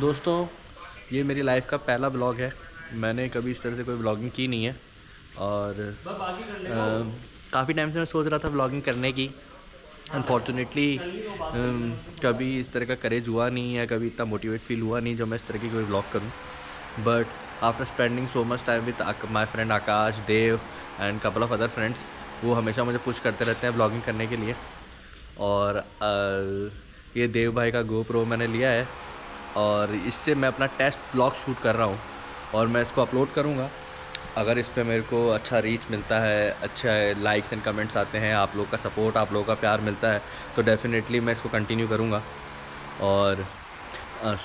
दोस्तों, ये मेरी लाइफ का पहला ब्लॉग है। मैंने कभी इस तरह से कोई ब्लॉगिंग की नहीं है और काफ़ी टाइम से मैं सोच रहा था ब्लॉगिंग करने की। अनफॉर्चुनेटली कभी इस तरह का करेज हुआ नहीं है, कभी इतना मोटिवेट फील हुआ नहीं जो मैं इस तरह की कोई ब्लॉग करूं। But after spending so much time with my friend Akash, Dev and couple of other friends, वो हमेशा मुझे पुश करते रहते हैं ब्लॉगिंग करने के लिए। और ये देव भाई का GoPro मैंने लिया है और इससे मैं अपना टेस्ट ब्लॉग शूट कर रहा हूँ और मैं इसको अपलोड करूँगा। अगर इस पे मेरे को अच्छा रीच मिलता है, अच्छा लाइक्स एंड कमेंट्स आते हैं, आप लोग का सपोर्ट, आप लोगों का प्यार मिलता है, तो डेफिनेटली मैं इसको कंटिन्यू करूँगा। और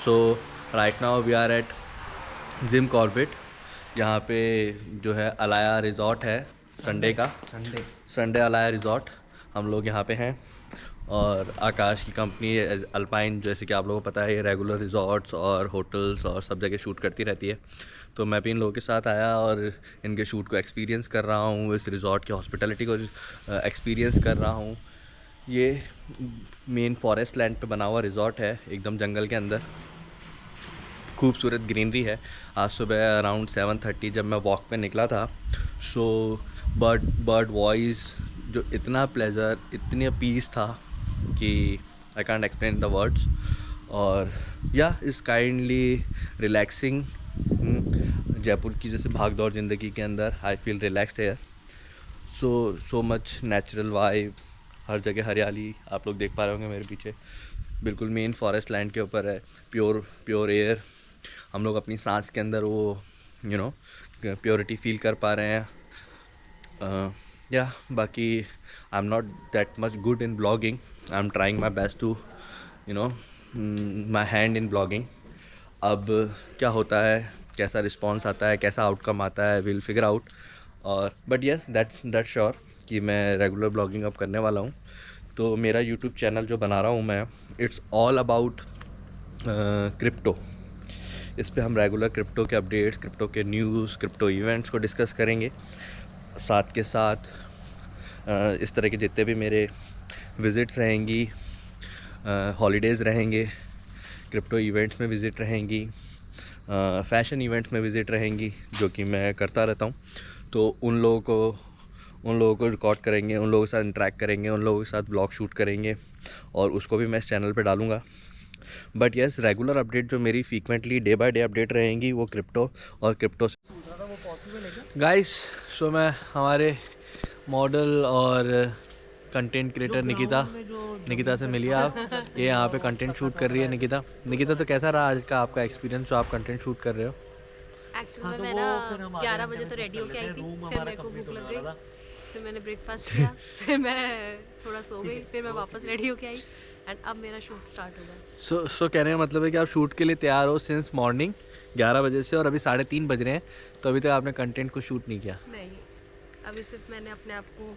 so right now we are at Jim Corbett. यहाँ पे जो है अलाया रिज़ॉर्ट है, संडे अलाया रिज़ॉर्ट, हम लोग यहाँ पे हैं। और आकाश की कंपनी अल्पाइन, जैसे कि आप लोगों को पता है, ये रेगुलर रिज़ॉर्ट्स और होटल्स और सब जगह शूट करती रहती है। तो मैं भी इन लोगों के साथ आया और इनके शूट को एक्सपीरियंस कर रहा हूँ, इस रिज़ॉर्ट की हॉस्पिटलिटी को एक्सपीरियंस कर रहा हूँ। ये मेन फॉरेस्ट लैंड पे बना हुआ रिज़ॉर्ट है, एकदम जंगल के अंदर। खूबसूरत ग्रीनरी है। आज सुबह अराउंड 7:30 जब मैं वॉक पे निकला था, सो बर्ड वॉइस जो इतना प्लेजर, इतनी पीस था कि I can't explain the words. और या इस काइंडली रिलैक्सिंग। जयपुर की जैसे भाग दौड़ ज़िंदगी के अंदर I feel relaxed here. So much natural vibe, हर जगह हरियाली आप लोग देख पा रहे होंगे मेरे पीछे। बिल्कुल मेन फॉरेस्ट लैंड के ऊपर है, प्योर एयर। हम लोग अपनी सांस के अंदर वो प्योरिटी फील कर पा रहे हैं। या बाकी I am not that much good in blogging, I am trying my best to my hand in blogging. अब क्या होता है, कैसा रिस्पॉन्स आता है, कैसा आउटकम आता है, विल फिगर आउट। और बट येस दैट श्योर कि मैं रेगुलर ब्लॉगिंग अब करने वाला हूँ। तो मेरा यूट्यूब चैनल जो बना रहा हूँ मैं, इट्स ऑल अबाउट क्रिप्टो। इस पे हम रेगुलर क्रिप्टो के अपडेट्स, क्रिप्टो के न्यूज़, क्रिप्टो इवेंट्स को डिस्कस करेंगे। साथ के साथ इस तरह के जितने भी मेरे विज़िट्स रहेंगी, हॉलीडेज़ रहेंगे, क्रिप्टो इवेंट्स में विज़िट रहेंगी, फ़ैशन इवेंट्स में विज़िट रहेंगी, जो कि मैं करता रहता हूँ। तो उन लोगों को रिकॉर्ड करेंगे, उन लोगों के साथ इंटरेक्ट करेंगे, उन लोगों के साथ ब्लॉग शूट करेंगे और उसको भी मैं इस चैनल पे डालूँगा। बट येस, रेगुलर अपडेट जो मेरी frequently day by day update रहेंगी वो क्रिप्टो और क्रिप्टो से। गाइस, सो मैं हमारे मॉडल और कंटेंट क्रिएटर निकिता से मिलिए आप। ये यहाँ पे कंटेंट शूट कर रही है निकिता। तो कैसा रहा आज का आपका एक्सपीरियंस जो आप कंटेंट शूट कर रहे हो? एक्चुअली मैं ना 11 बजे तो रेडी होके आई थी, फिर मेरे को भूख लग गई, फिर मैंने ब्रेकफास्ट किया, फिर मैं थोड़ा सो गई, फिर मैं वापस रेडी होके आई एंड अब मेरा शूट स्टार्ट हो गया। सो कहने का मतलब है कि आप शूट के लिए तैयार हो सिंस मॉर्निंग 11 बजे से, और अभी 3:30 बज रहे हैं, तो अभी तक आपने कंटेंट को शूट नहीं किया? नहीं, अभी सिर्फ मैंने अपने आप को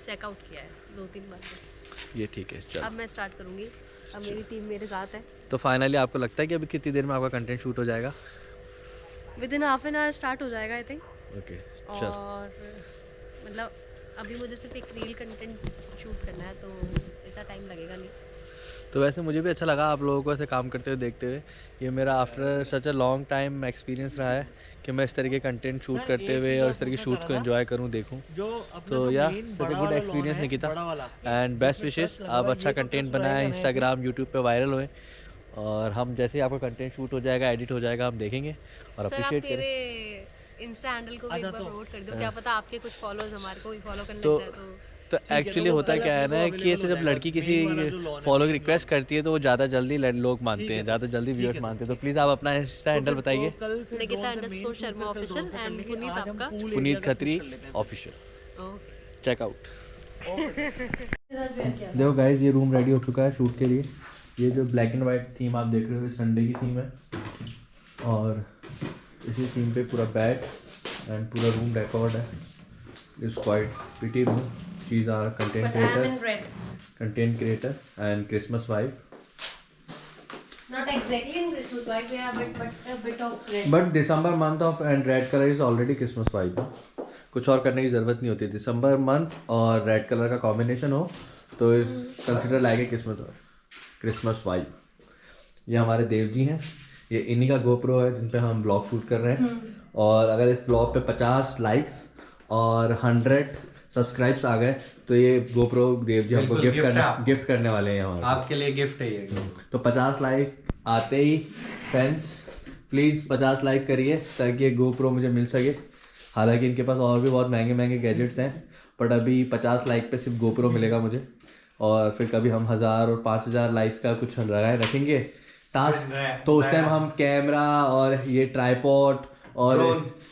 चेकआउट किया है 2-3 बार बस। ये ठीक है, चलो अब मैं स्टार्ट करूँगी, अब मेरी टीम मेरे साथ है। तो फाइनली आपको लगता है कि अभी कितनी देर में आपका कंटेंट शूट हो जाएगा? Within half an hour start हो जाएगा आई थिंक। ओके, और मतलब अभी मुझे सिर्फ एक रील कंटेंट शूट करना है, तो इतना टाइम लगेगा नहीं। तो वैसे मुझे भी अच्छा लगा आप लोगों को ऐसे काम करते हुए देखते हुए। ये मेरा after such a long time experience रहा है कि मैं इस तरह के कंटेंट शूट करते हुए और इस तरह के शूट को एंजॉय करूं, देखूं। तो या such a good experience Nikita, and best wishes. आप अच्छा कंटेंट बनाएं, इंस्टाग्राम यूट्यूब पे वायरल होए, और हम जैसे ही आपका कंटेंट शूट हो जाएगा, एडिट हो जाएगा, हम देखेंगे और सर आप अप्रिशिएट करें। मेरे इंस्टा हैंडल को भी एक बार प्रमोट कर दो, क्या पता आपके कुछ फॉलोअर्स हमारे को भी फॉलो करने तो लग जाए तो एक्चुअली होता क्या है ना कि ऐसे जब लड़की किसी फॉलो की रिक्वेस्ट करती है तो वो ज़्यादा जल्दी लोग मानते हैं, ज़्यादा जल्दी व्यूअर्स मानते हैं। तो प्लीज़ आप अपना इंस्टा हैंडल बताइए। निकिता_शर्मा ऑफिशियल एंड पुनीत आपका पुनीत खत्री ऑफिशियल, चेकआउट। देखो गाइस, ये रूम रेडी हो चुका है शूट के लिए। ये जो ब्लैक एंड वाइट थीम आप देख रहे हो, संडे की थीम है, और इसी थीम पे पूरा बेड एंड पूरा रूम डेकोर्ड है। It's quite pretty room. She's our content creator and Christmas vibe. Not exactly in Christmas vibe, we have but a bit of red. But December month of and red color is already Christmas vibe. कुछ और करने की ज़रूरत नहीं होती। दिसंबर month और red colour का combination हो तो इस कंसिडर लाइक क्रिसमस वाइब। ये हमारे देव जी हैं, ये इन्हीं का GoPro है जिन पे हम ब्लॉग शूट कर रहे हैं। और अगर इस ब्लॉग पे 50 लाइक्स और 100 सब्सक्राइब्स आ गए तो ये GoPro देव जी हमको गिफ्ट करने वाले हैं हमारे आपके लिए गिफ्ट है ये। तो 50 लाइक आते ही फ्रेंड्स प्लीज़ 50 लाइक करिए ताकि ये GoPro मुझे मिल सके। हालांकि इनके पास और भी बहुत महंगे महंगे गैजेट्स हैं, बट अभी 50 लाइक पे सिर्फ GoPro मिलेगा मुझे। और फिर कभी हम 1000 और 5000 लाइक्स का कुछ लगाए रखेंगे टास्क, तो उस टाइम हम कैमरा और ये ट्राइपॉड और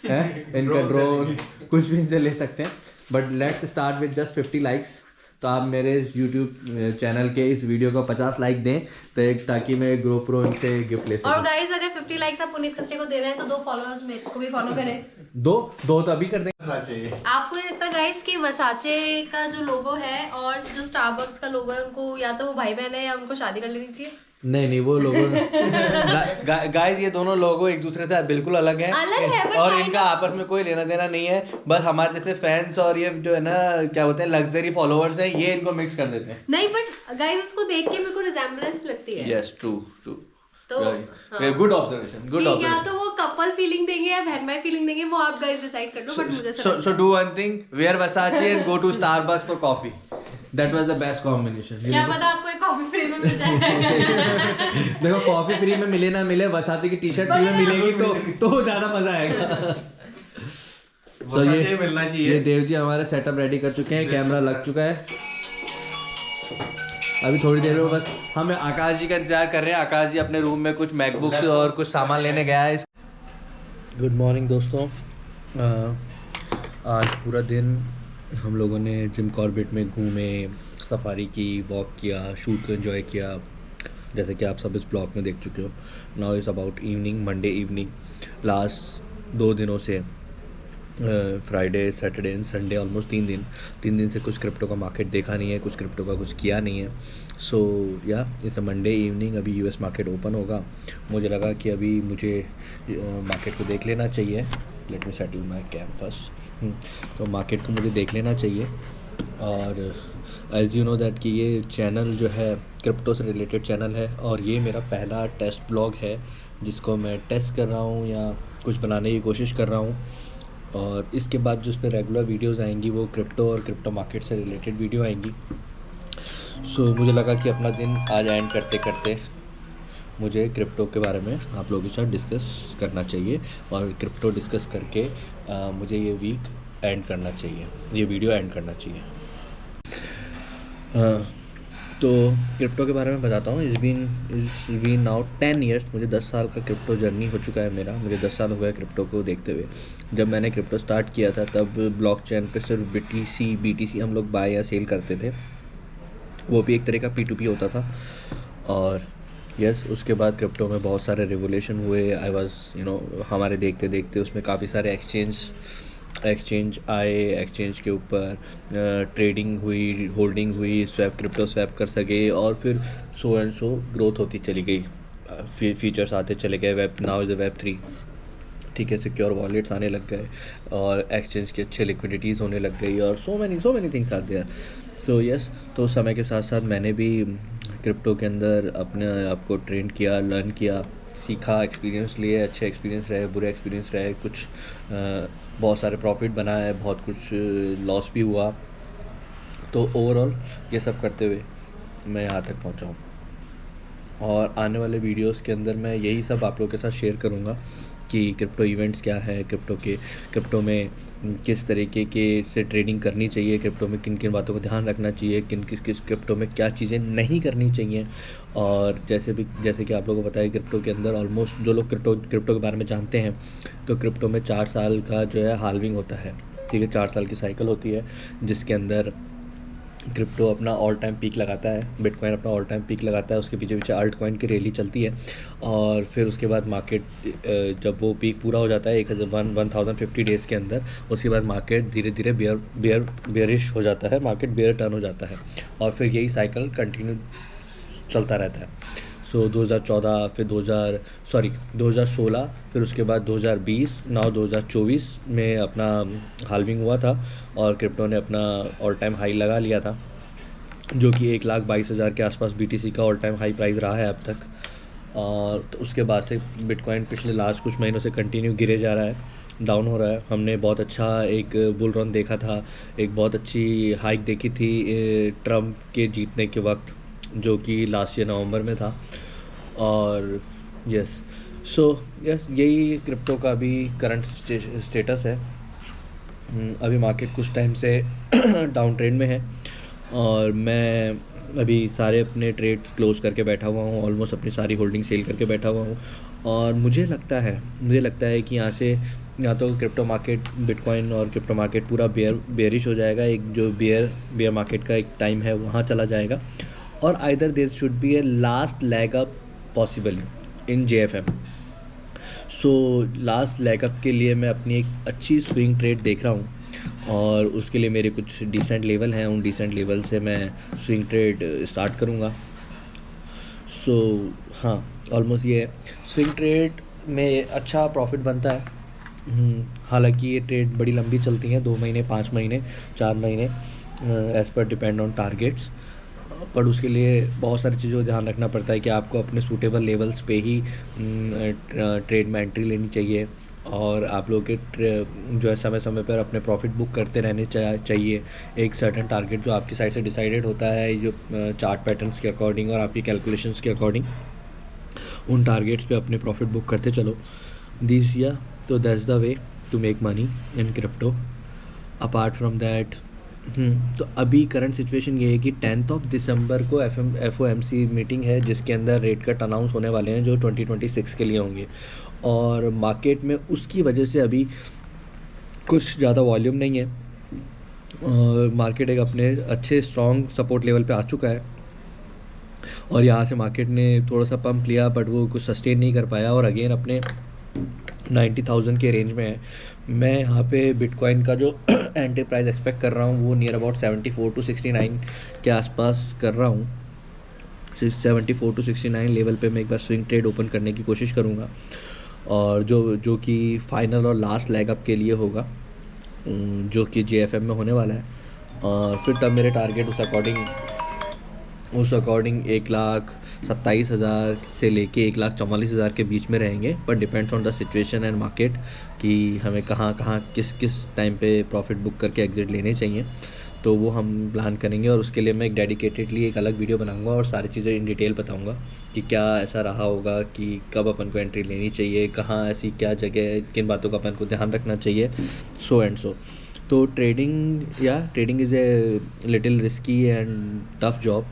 इनका ड्रोन कुछ भी इनसे ले सकते हैं। But let's start with just 50 likes. तो आप मेरे YouTube चैनल के इस वीडियो को 50 लाइक दें तो ताकि मैं GoPro इनसे गिफ्ट ले सकूं। और गाइस अगर 50 लाइक्स आप पुनीत खत्री को दे रहे हैं तो 2 फॉलोअर्स मेरे को भी फॉलो करें। दो तो अभी कर देंगे। आपको नहीं लगता गाइस कि वर्साचे का जो लोगो है और जो स्टारबक्स का लोगो है उनको या तो वो भाई बहन है या उनको शादी कर लेनी चाहिए? नहीं वो लोगो गाइस ये दोनों लोगो एक दूसरे से बिल्कुल अलग हैं और इनका आपस में कोई लेना देना नहीं है। बस हमारे जैसे फैंस और ये जो है ना क्या बोलते हैं लग्जरी फॉलोअर्स हैं, ये इनको मिक्स कर देते हैं। नहीं बट गाइस उसको देख के मेरे को रिजेम्बलेंस लगती है। यस ट्रू तो गुड ऑब्जर्वेशन गुड ऑब्जर्वेशन। या तो वो कपल फीलिंग देंगे या बहन भाई फीलिंग देंगे, वो आप गाइस डिसाइड कर लो। बट मुझे so do one thing, wear Versace and go to Starbucks for coffee. That was the best combination. क्या पता आपको एक कॉफी फ्री में मिल जाए। देखो कॉफी फ्री में मिले ना मिले, Versace की टी-शर्ट फ्री में मिलेगी तो ज्यादा मजा आएगा। So ये मिलना चाहिए। ये देव जी हमारे सेटअप रेडी कर चुके हैं, कैमरा लग चुका है। अभी थोड़ी देर में बस हम आकाश जी का इंतजार कर रहे हैं। आकाश जी अपने रूम में कुछ मैकबुक्स और कुछ सामान लेने गया है। गुड मॉर्निंग दोस्तों। आज पूरा दिन हम लोगों ने जिम कॉर्बेट में घूमे, सफारी की, वॉक किया, शूट को एंजॉय किया, जैसे कि आप सब इस ब्लॉग में देख चुके हो। Now is about evening, Monday evening. Last 2 दिनों से Friday Saturday and Sunday almost 3 दिन से कुछ क्रिप्टो का मार्केट देखा नहीं है, कुछ क्रिप्टो का कुछ किया नहीं है। सो या इट्स अ मंडे इवनिंग। अभी यूएस मार्केट ओपन होगा, मुझे लगा कि अभी मुझे मार्केट को देख लेना चाहिए। लेट मी सेटल माई कैम फर्स्ट। तो मार्केट को मुझे देख लेना चाहिए। और एज़ यू नो दैट कि ये चैनल जो है क्रिप्टो से रिलेटेड चैनल है और ये मेरा पहला टेस्ट ब्लॉग है जिसको मैं टेस्ट कर रहा हूँ या कुछ बनाने की कोशिश कर रहा हूँ। और इसके बाद जो उस पर रेगुलर वीडियोज़ आएंगी वो क्रिप्टो और क्रिप्टो मार्केट से रिलेटेड वीडियो आएंगी। सो मुझे लगा कि अपना दिन आज एंड करते करते मुझे क्रिप्टो के बारे में आप लोगों के साथ डिस्कस करना चाहिए और क्रिप्टो डिस्कस करके मुझे ये वीक एंड करना चाहिए, ये वीडियो एंड करना चाहिए। तो क्रिप्टो के बारे में बताता हूँ। इस बीन नाउ 10 ईयर्स। मुझे 10 साल का क्रिप्टो जर्नी हो चुका है मेरा। मुझे 10 साल हो गए क्रिप्टो को देखते हुए। जब मैंने क्रिप्टो स्टार्ट किया था तब ब्लॉकचेन पे सिर्फ BTC हम लोग बाय या सेल करते थे, वो भी एक तरह का P2P होता था। और यस उसके बाद क्रिप्टो में बहुत सारे रिवोल्यूशन हुए। आई वाज हमारे देखते देखते उसमें काफ़ी सारे एक्सचेंज आए। एक्सचेंज के ऊपर ट्रेडिंग हुई, होल्डिंग हुई, क्रिप्टो स्वैप कर सके और फिर सो एंड सो ग्रोथ होती चली गई। फीचर्स आते चले गए। Now is web 3। ठीक है, सिक्योर वॉलेट्स आने लग गए और एक्सचेंज की अच्छे लिक्विडिटीज़ होने लग गई और so many things are there. So yes तो समय के साथ साथ मैंने भी क्रिप्टो के अंदर अपने आप को ट्रेन किया, लर्न किया, सीखा, एक्सपीरियंस लिए। अच्छे एक्सपीरियंस रहे, बुरे एक्सपीरियंस रहे। कुछ बहुत सारे प्रॉफिट बनाए, बहुत कुछ लॉस भी हुआ। तो ओवरऑल ये सब करते हुए मैं यहाँ तक पहुँचा हूँ और आने वाले वीडियोस के अंदर मैं यही सब आप लोगों के साथ शेयर करूँगा कि क्रिप्टो इवेंट्स क्या है, क्रिप्टो में किस तरीके के से ट्रेडिंग करनी चाहिए, क्रिप्टो में किन किन बातों को ध्यान रखना चाहिए, किस क्रिप्टो में क्या चीज़ें नहीं करनी चाहिए। और जैसे कि आप लोगों को पता है क्रिप्टो के अंदर ऑलमोस्ट जो लोग क्रिप्टो के बारे में जानते हैं तो क्रिप्टो में 4 साल का जो है हाल्विंग होता है। ठीक है, 4 साल की साइकिल होती है जिसके अंदर क्रिप्टो अपना ऑल टाइम पीक लगाता है, बिटकॉइन अपना ऑल टाइम पीक लगाता है, उसके पीछे अल्ट कॉइन की रैली चलती है और फिर उसके बाद मार्केट जब वो पीक पूरा हो जाता है 1050 डेज़ के अंदर, उसके बाद मार्केट धीरे धीरे बेयरिश हो जाता है, मार्केट बेयर टर्न हो जाता है और फिर यही साइकिल कंटिन्यू चलता रहता है। सो 2014 फिर 2016 फिर उसके बाद 2020 नाउ 2024 में अपना हाल्विंग हुआ था और क्रिप्टो ने अपना ऑल टाइम हाई लगा लिया था जो कि 1,22,000 के आसपास BTC का ऑल टाइम हाई प्राइस रहा है अब तक। और तो उसके बाद से बिटकॉइन पिछले लास्ट कुछ महीनों से कंटिन्यू गिरे जा रहा है, डाउन हो रहा है। हमने बहुत अच्छा एक बुल रन देखा था, एक बहुत अच्छी हाइक देखी थी ट्रम्प के जीतने के वक्त, जो कि लास्ट ईयर नवंबर में था। और यस यस यही क्रिप्टो का भी करंट स्टेटस है। अभी मार्केट कुछ टाइम से डाउन ट्रेंड में है और मैं अभी सारे अपने ट्रेड क्लोज करके बैठा हुआ हूँ, ऑलमोस्ट अपनी सारी होल्डिंग सेल करके बैठा हुआ हूँ। और मुझे लगता है कि यहाँ से या तो क्रिप्टो मार्केट, बिटकॉइन और क्रिप्टो मार्केट पूरा बेयरिश हो जाएगा, एक जो बेयर मार्केट का एक टाइम है वहाँ चला जाएगा, और either there should be a last leg up possible in JFM। So last leg up के लिए मैं अपनी एक अच्छी स्विंग ट्रेड देख रहा हूँ, और उसके लिए मेरे कुछ डिसेंट लेवल हैं, उन डिसेंट लेवल से मैं स्विंग ट्रेड स्टार्ट करूँगा। सो हाँ, ऑलमोस्ट ये स्विंग ट्रेड में अच्छा प्रॉफिट बनता है। हालांकि ये ट्रेड बड़ी लंबी चलती हैं, 2 महीने, 5 महीने, 4 महीने, as per depend on targets. पर उसके लिए बहुत सारी चीज़ों का ध्यान रखना पड़ता है कि आपको अपने सूटेबल लेवल्स पे ही ट्रेड में एंट्री लेनी चाहिए, और आप लोग के जो है समय समय पर अपने प्रॉफिट बुक करते रहने चाहिए। एक सर्टेन टारगेट जो आपकी साइड से डिसाइडेड होता है, जो चार्ट पैटर्न्स के अकॉर्डिंग और आपकी कैलकुलेशंस के अकॉर्डिंग, उन टारगेट्स पे अपने प्रॉफिट बुक करते चलो दिस ईयर। तो that's the way to make money in crypto. Apart from that तो अभी करंट सिचुएशन ये है कि 10 दिसंबर को FOMC मीटिंग है, जिसके अंदर रेट कट अनाउंस होने वाले हैं जो 2026 के लिए होंगे, और मार्केट में उसकी वजह से अभी कुछ ज़्यादा वॉल्यूम नहीं है, और मार्केट एक अपने अच्छे स्ट्रॉन्ग सपोर्ट लेवल पे आ चुका है, और यहाँ से मार्केट ने थोड़ा सा पंप लिया बट वो कुछ सस्टेन नहीं कर पाया, और अगेन अपने 90,000 के रेंज में है। मैं यहाँ पे बिटकॉइन का जो एंट्री प्राइस एक्सपेक्ट कर रहा हूँ वो नियर अबाउट 74 to 69 के आसपास कर रहा हूँ। 74 to 69 लेवल पे मैं एक बार स्विंग ट्रेड ओपन करने की कोशिश करूँगा, और जो कि फाइनल और लास्ट लैग अप के लिए होगा, जो कि JFM में होने वाला है। और फिर तब मेरे टारगेट उस अकॉर्डिंग 1,27,000 से लेके 1,44,000 के बीच में रहेंगे, पर depends on the situation and market कि हमें कहाँ किस टाइम पे प्रॉफिट बुक करके एग्जिट लेने चाहिए, तो वो हम प्लान करेंगे। और उसके लिए मैं एक डेडिकेटेडली एक अलग वीडियो बनाऊंगा और सारी चीज़ें इन डिटेल बताऊंगा कि क्या ऐसा रहा होगा, कि कब अपन को एंट्री लेनी चाहिए, कहाँ ऐसी क्या जगह है, किन बातों का अपन को ध्यान रखना चाहिए, सो एंड सो। तो trading is a little risky and tough job.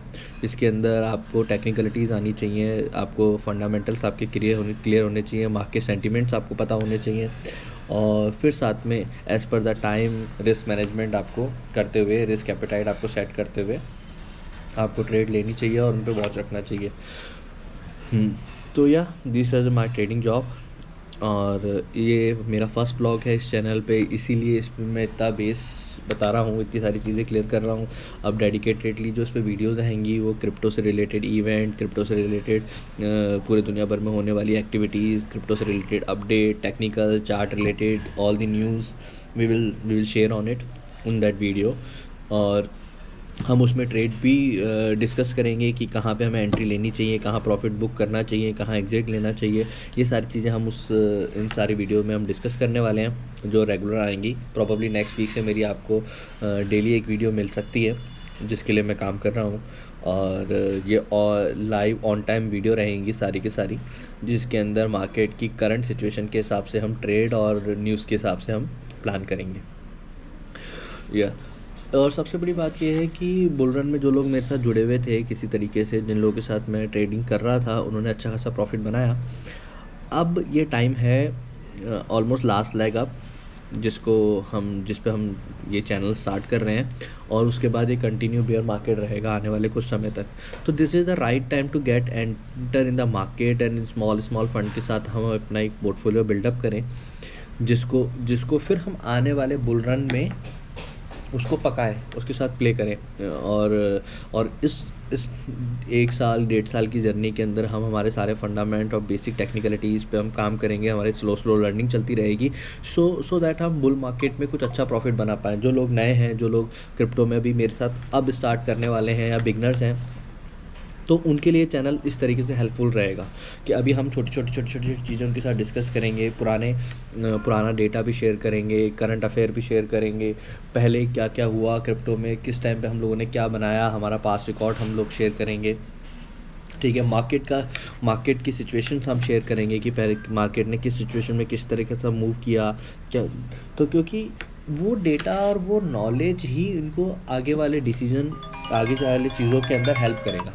इसके अंदर आपको टेक्निकलिटीज़ आनी चाहिए, आपको फंडामेंटल्स आपके क्लियर होने चाहिए, मार्केट सेंटिमेंट्स आपको पता होने चाहिए, और फिर साथ में as per the time risk management आपको करते हुए, रिस्क एपेटाइट आपको सेट करते हुए आपको ट्रेड लेनी चाहिए और उन पर वॉच रखना चाहिए। तो this is my trading job, और ये मेरा फर्स्ट व्लॉग है इस चैनल पे, इसीलिए इसमें मैं इतना बेस बता रहा हूँ, इतनी सारी चीज़ें क्लियर कर रहा हूँ। अब डेडिकेटेडली जो इस पर वीडियोज़ आएंगी वो क्रिप्टो से रिलेटेड इवेंट, क्रिप्टो से रिलेटेड पूरे दुनिया भर में होने वाली एक्टिविटीज़, क्रिप्टो से related update, technical chart related, all the news we will share on it in that video. और हम उसमें ट्रेड भी डिस्कस करेंगे कि कहाँ पे हमें एंट्री लेनी चाहिए, कहाँ प्रॉफिट बुक करना चाहिए, कहाँ एग्जिट लेना चाहिए। ये सारी चीज़ें हम इन सारी वीडियो में हम डिस्कस करने वाले हैं, जो रेगुलर आएंगी। प्रॉबली नेक्स्ट वीक से मेरी आपको डेली एक वीडियो मिल सकती है, जिसके लिए मैं काम कर रहा हूँ। और ये लाइव ऑन टाइम वीडियो रहेंगी सारी की सारी, जिसके अंदर मार्केट की करंट सिचुएशन के हिसाब से हम ट्रेड और न्यूज़ के हिसाब से हम प्लान करेंगे। और सबसे बड़ी बात यह है कि बुल रन में जो लोग मेरे साथ जुड़े हुए थे किसी तरीके से, जिन लोगों के साथ मैं ट्रेडिंग कर रहा था, उन्होंने अच्छा खासा प्रॉफिट बनाया। अब ये टाइम है ऑलमोस्ट लास्ट लैग अप, जिस पे हम ये चैनल स्टार्ट कर रहे हैं, और उसके बाद ये कंटिन्यू बेयर मार्केट रहेगा आने वाले कुछ समय तक। तो this is the right time to get enter in the market, and small fund के साथ हम अपना एक पोर्टफोलियो बिल्डअप करें, जिसको फिर हम आने वाले बुल रन में उसको पकाएं, उसके साथ प्ले करें। और इस 1 साल 1.5 साल की जर्नी के अंदर हम हमारे सारे फंडामेंट और बेसिक टेक्निकलिटीज़ पे हम काम करेंगे, हमारी स्लो लर्निंग चलती रहेगी, सो दैट हम बुल मार्केट में कुछ अच्छा प्रॉफिट बना पाएँ। जो लोग नए हैं, जो लोग क्रिप्टो में भी मेरे साथ अब स्टार्ट करने वाले हैं या बिगनर्स हैं, तो उनके लिए चैनल इस तरीके से हेल्पफुल रहेगा कि अभी हम छोटी चीज़ें उनके साथ डिस्कस करेंगे, पुराना डेटा भी शेयर करेंगे, करंट अफेयर भी शेयर करेंगे, पहले क्या क्या हुआ क्रिप्टो में, किस टाइम पे हम लोगों ने क्या बनाया, हमारा पास्ट रिकॉर्ड हम लोग शेयर करेंगे, ठीक है। मार्केट की सिचुएशंस हम शेयर करेंगे कि पहले मार्केट ने किस सिचुएशन में किस तरीके से मूव किया क्या, तो क्योंकि वो डेटा और वो नॉलेज ही इनको आगे वाले डिसीजन, आगे वाले चीज़ों के अंदर हेल्प करेगा।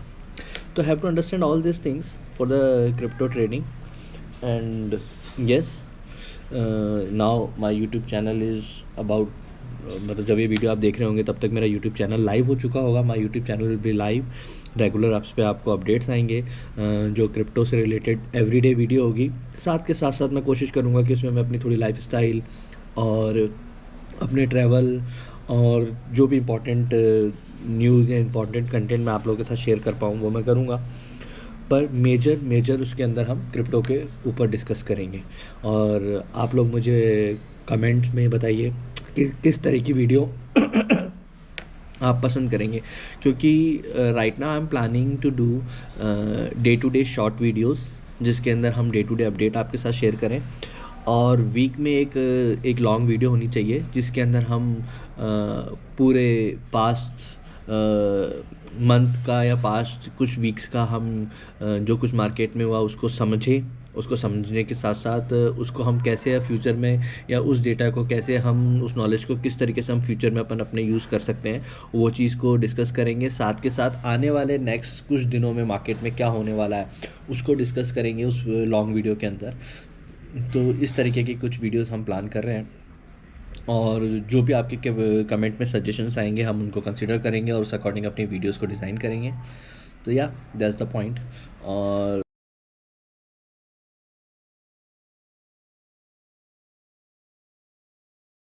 तो have to understand all this things for the crypto trading and yes now my YouTube channel is about, मतलब जब ये वीडियो आप देख रहे होंगे तब तक मेरा यूट्यूब चैनल लाइव हो चुका होगा। My YouTube channel will be live regular, आप पे आपको अपडेट्स आएंगे जो क्रिप्टो से रिलेटेड एवरीडे वीडियो होगी। साथ के साथ साथ मैं कोशिश करूँगा कि उसमें मैं अपनी थोड़ी लाइफस्टाइल और अपने ट्रैवल और जो भी इम्पोर्टेंट न्यूज़ या इम्पोर्टेंट कंटेंट मैं आप लोगों के साथ शेयर कर पाऊँ वो मैं करूँगा, पर मेजर उसके अंदर हम क्रिप्टो के ऊपर डिस्कस करेंगे। और आप लोग मुझे कमेंट में बताइए कि किस तरह की वीडियो आप पसंद करेंगे, क्योंकि right now I am planning to do day to day short videos जिसके अंदर हम डे टू डे अपडेट आपके साथ शेयर करें, और वीक में एक लॉन्ग वीडियो होनी चाहिए जिसके अंदर हम पूरे पास्ट मंथ का या पास्ट कुछ वीक्स का हम जो कुछ मार्केट में हुआ उसको समझें, उसको समझने के साथ साथ उसको हम कैसे फ्यूचर में, या उस डेटा को कैसे हम, उस नॉलेज को किस तरीके से हम फ्यूचर में अपने यूज़ कर सकते हैं, वो चीज़ को डिस्कस करेंगे। साथ के साथ आने वाले नेक्स्ट कुछ दिनों में मार्केट में क्या होने वाला है उसको डिस्कस करेंगे उस लॉन्ग वीडियो के अंदर। तो इस तरीके की कुछ वीडियोस हम प्लान कर रहे हैं, और जो भी आपके कमेंट में सजेशंस आएंगे हम उनको कंसिडर करेंगे और उस अकॉर्डिंग अपनी वीडियोस को डिज़ाइन करेंगे। तो या दैट्स द पॉइंट। और